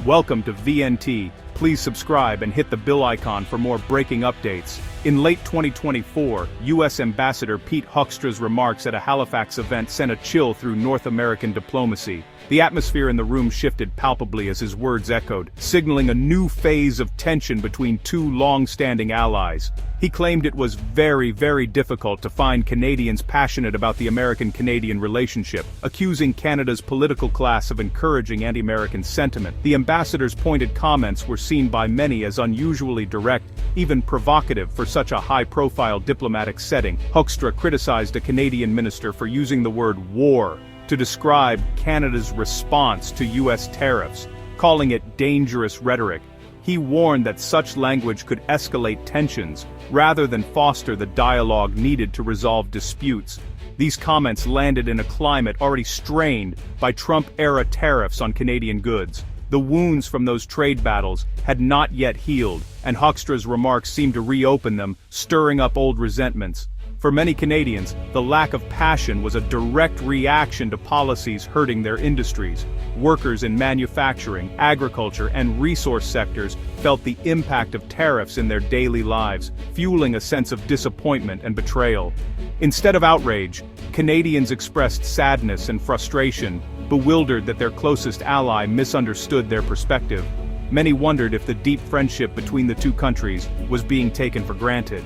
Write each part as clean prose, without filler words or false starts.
Welcome to VNT. Please subscribe and hit the bell icon for more breaking updates. In late 2024, U.S. Ambassador Pete Hoekstra's remarks at a Halifax event sent a chill through North American diplomacy. The atmosphere in the room shifted palpably as his words echoed, signaling a new phase of tension between two long-standing allies. He claimed it was very difficult to find Canadians passionate about the American-Canadian relationship, accusing Canada's political class of encouraging anti-American sentiment. The ambassador's pointed comments were seen by many as unusually direct, even provocative for such a high-profile diplomatic setting. Hoekstra criticized a Canadian minister for using the word war to describe Canada's response to U.S. tariffs, calling it dangerous rhetoric. He warned that such language could escalate tensions, rather than foster the dialogue needed to resolve disputes. These comments landed in a climate already strained by Trump-era tariffs on Canadian goods. The wounds from those trade battles had not yet healed, and Hoekstra's remarks seemed to reopen them, stirring up old resentments. For many Canadians, the lack of passion was a direct reaction to policies hurting their industries. Workers in manufacturing, agriculture, and resource sectors felt the impact of tariffs in their daily lives, fueling a sense of disappointment and betrayal. Instead of outrage, Canadians expressed sadness and frustration, bewildered that their closest ally misunderstood their perspective. Many wondered if the deep friendship between the two countries was being taken for granted.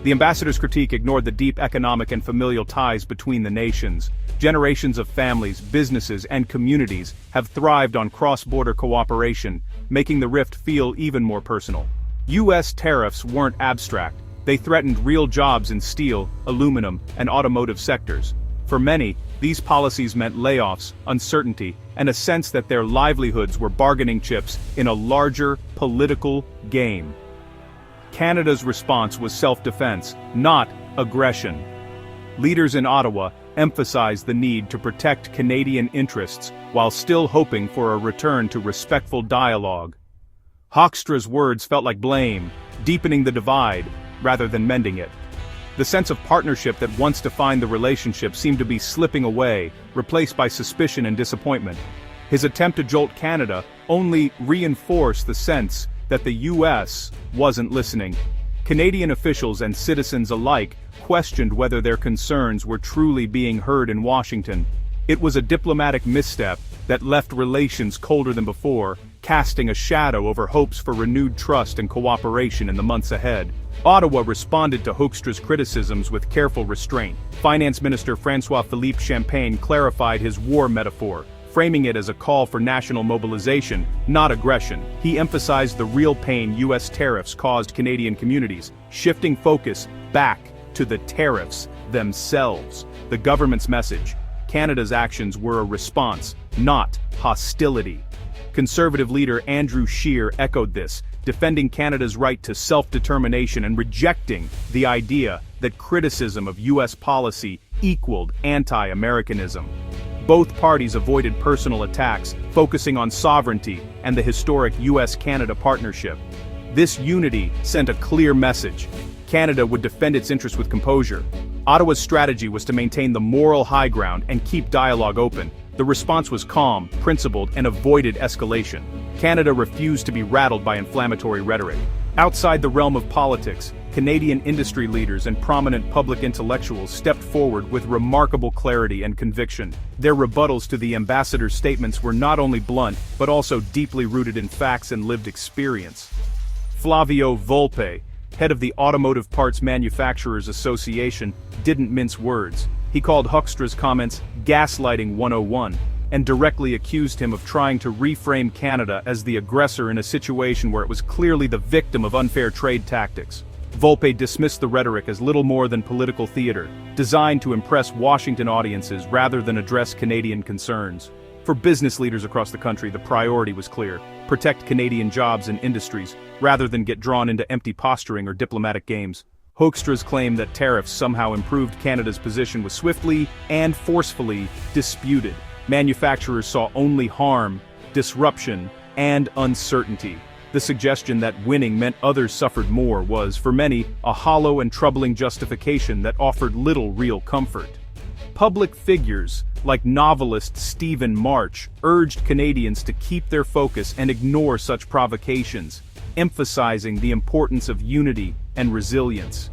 The ambassador's critique ignored the deep economic and familial ties between the nations. Generations of families, businesses, and communities have thrived on cross-border cooperation, making the rift feel even more personal. U.S. tariffs weren't abstract. They threatened real jobs in steel, aluminum, and automotive sectors. For many, these policies meant layoffs, uncertainty, and a sense that their livelihoods were bargaining chips in a larger political game. Canada's response was self-defense, not aggression. Leaders in Ottawa emphasized the need to protect Canadian interests while still hoping for a return to respectful dialogue. Hoekstra's words felt like blame, deepening the divide rather than mending it. The sense of partnership that once defined the relationship seemed to be slipping away, replaced by suspicion and disappointment. His attempt to jolt Canada only reinforced the sense that the U.S. wasn't listening. Canadian officials and citizens alike questioned whether their concerns were truly being heard in Washington. It was a diplomatic misstep that left relations colder than before, casting a shadow over hopes for renewed trust and cooperation in the months ahead. Ottawa responded to Hoekstra's criticisms with careful restraint. Finance Minister François-Philippe Champagne clarified his war metaphor, framing it as a call for national mobilization, not aggression. He emphasized the real pain U.S. tariffs caused Canadian communities, shifting focus back to the tariffs themselves. The government's message: Canada's actions were a response, not hostility. Conservative leader Andrew Scheer echoed this, defending Canada's right to self-determination and rejecting the idea that criticism of U.S. policy equaled anti-Americanism. Both parties avoided personal attacks, focusing on sovereignty and the historic U.S.-Canada partnership. This unity sent a clear message: Canada would defend its interests with composure. Ottawa's strategy was to maintain the moral high ground and keep dialogue open. The response was calm, principled, and avoided escalation. Canada refused to be rattled by inflammatory rhetoric. Outside the realm of politics, Canadian industry leaders and prominent public intellectuals stepped forward with remarkable clarity and conviction. Their rebuttals to the ambassador's statements were not only blunt, but also deeply rooted in facts and lived experience. Flavio Volpe, head of the Automotive Parts Manufacturers Association, didn't mince words. He called Hoekstra's comments gaslighting 101, and directly accused him of trying to reframe Canada as the aggressor in a situation where it was clearly the victim of unfair trade tactics. Volpe dismissed the rhetoric as little more than political theater, designed to impress Washington audiences rather than address Canadian concerns. For business leaders across the country, the priority was clear: protect Canadian jobs and industries, rather than get drawn into empty posturing or diplomatic games. Hoekstra's claim that tariffs somehow improved Canada's position was swiftly and forcefully disputed. Manufacturers saw only harm, disruption, and uncertainty. The suggestion that winning meant others suffered more was, for many, a hollow and troubling justification that offered little real comfort. Public figures, like novelist Stephen March, urged Canadians to keep their focus and ignore such provocations, emphasizing the importance of unity and resilience.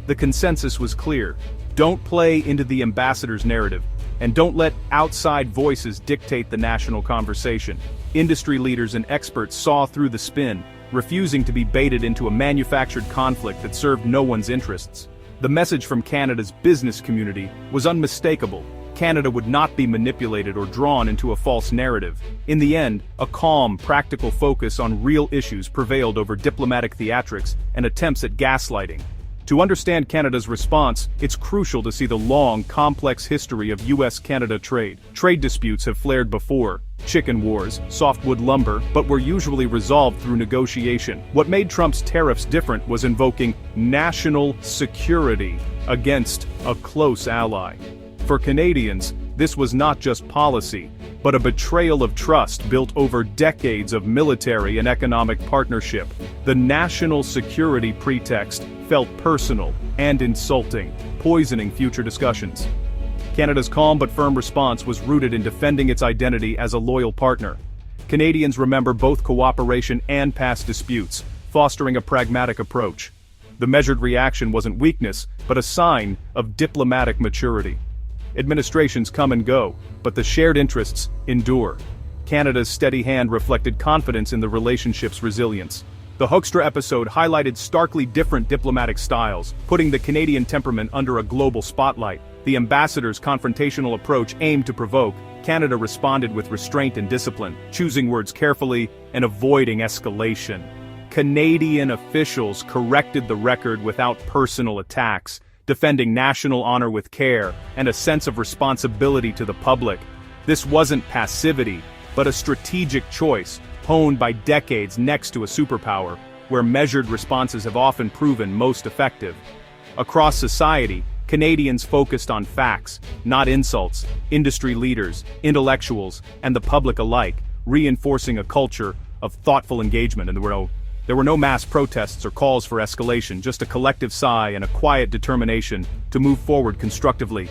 The consensus was clear: don't play into the ambassador's narrative, and don't let outside voices dictate the national conversation. Industry leaders and experts saw through the spin, refusing to be baited into a manufactured conflict that served no one's interests. The message from Canada's business community was unmistakable. Canada would not be manipulated or drawn into a false narrative. In the end, a calm, practical focus on real issues prevailed over diplomatic theatrics and attempts at gaslighting. To understand Canada's response, it's crucial to see the long, complex history of US-Canada trade. Trade disputes have flared before: chicken wars, softwood lumber, but were usually resolved through negotiation. What made Trump's tariffs different was invoking national security against a close ally. For Canadians, this was not just policy, but a betrayal of trust built over decades of military and economic partnership. The national security pretext felt personal and insulting, poisoning future discussions. Canada's calm but firm response was rooted in defending its identity as a loyal partner. Canadians remember both cooperation and past disputes, fostering a pragmatic approach. The measured reaction wasn't weakness, but a sign of diplomatic maturity. Administrations come and go, but the shared interests endure. Canada's steady hand reflected confidence in the relationship's resilience. The Hoekstra episode highlighted starkly different diplomatic styles, putting the Canadian temperament under a global spotlight. The ambassador's confrontational approach aimed to provoke. Canada responded with restraint and discipline, choosing words carefully and avoiding escalation. Canadian officials corrected the record without personal attacks, defending national honor with care and a sense of responsibility to the public. This wasn't passivity, but a strategic choice, honed by decades next to a superpower, where measured responses have often proven most effective. Across society, Canadians focused on facts, not insults. Industry leaders, intellectuals, and the public alike, reinforcing a culture of thoughtful engagement. And there were no mass protests or calls for escalation, just a collective sigh and a quiet determination to move forward constructively.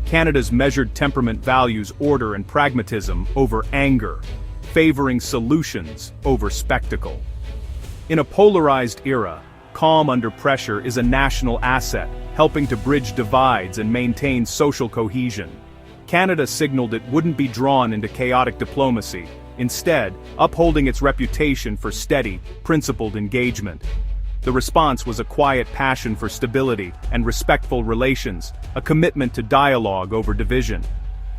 Canada's measured temperament values order and pragmatism over anger, favoring solutions over spectacle. In a polarized era, calm under pressure is a national asset, helping to bridge divides and maintain social cohesion. Canada signaled it wouldn't be drawn into chaotic diplomacy, instead, upholding its reputation for steady, principled engagement. The response was a quiet passion for stability and respectful relations, a commitment to dialogue over division.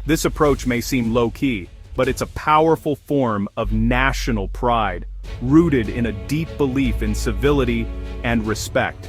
This approach may seem low-key, but it's a powerful form of national pride, rooted in a deep belief in civility and respect.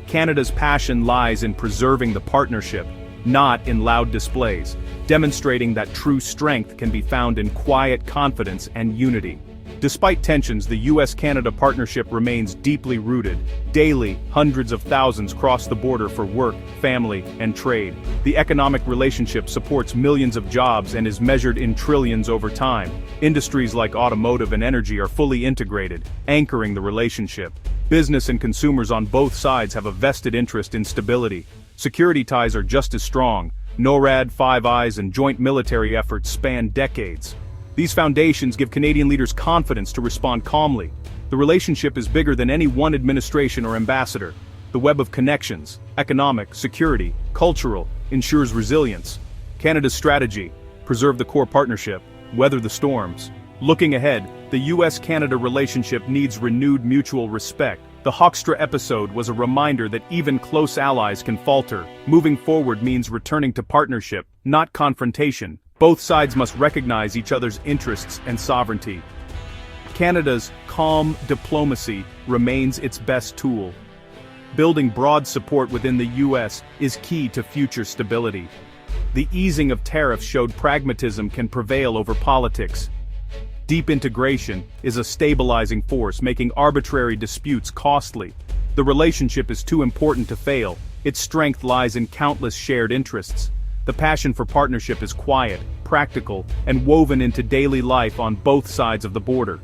Canada's passion lies in preserving the partnership, not in loud displays, demonstrating that true strength can be found in quiet confidence and unity. Despite tensions, the US-Canada partnership remains deeply rooted. Daily, hundreds of thousands cross the border for work, family, and trade. The economic relationship supports millions of jobs and is measured in trillions over time. Industries like automotive and energy are fully integrated, anchoring the relationship. Business and consumers on both sides have a vested interest in stability. Security ties are just as strong. NORAD, Five Eyes, and joint military efforts span decades. These foundations give Canadian leaders confidence to respond calmly. The relationship is bigger than any one administration or ambassador. The web of connections, economic, security, cultural, ensures resilience. Canada's strategy: preserve the core partnership, weather the storms. Looking ahead, the US-Canada relationship needs renewed mutual respect. The Hoekstra episode was a reminder that even close allies can falter. Moving forward means returning to partnership, not confrontation. Both sides must recognize each other's interests and sovereignty. Canada's calm diplomacy remains its best tool. Building broad support within the US is key to future stability. The easing of tariffs showed pragmatism can prevail over politics. Deep integration is a stabilizing force, making arbitrary disputes costly. The relationship is too important to fail. Its strength lies in countless shared interests. The passion for partnership is quiet, practical, and woven into daily life on both sides of the border.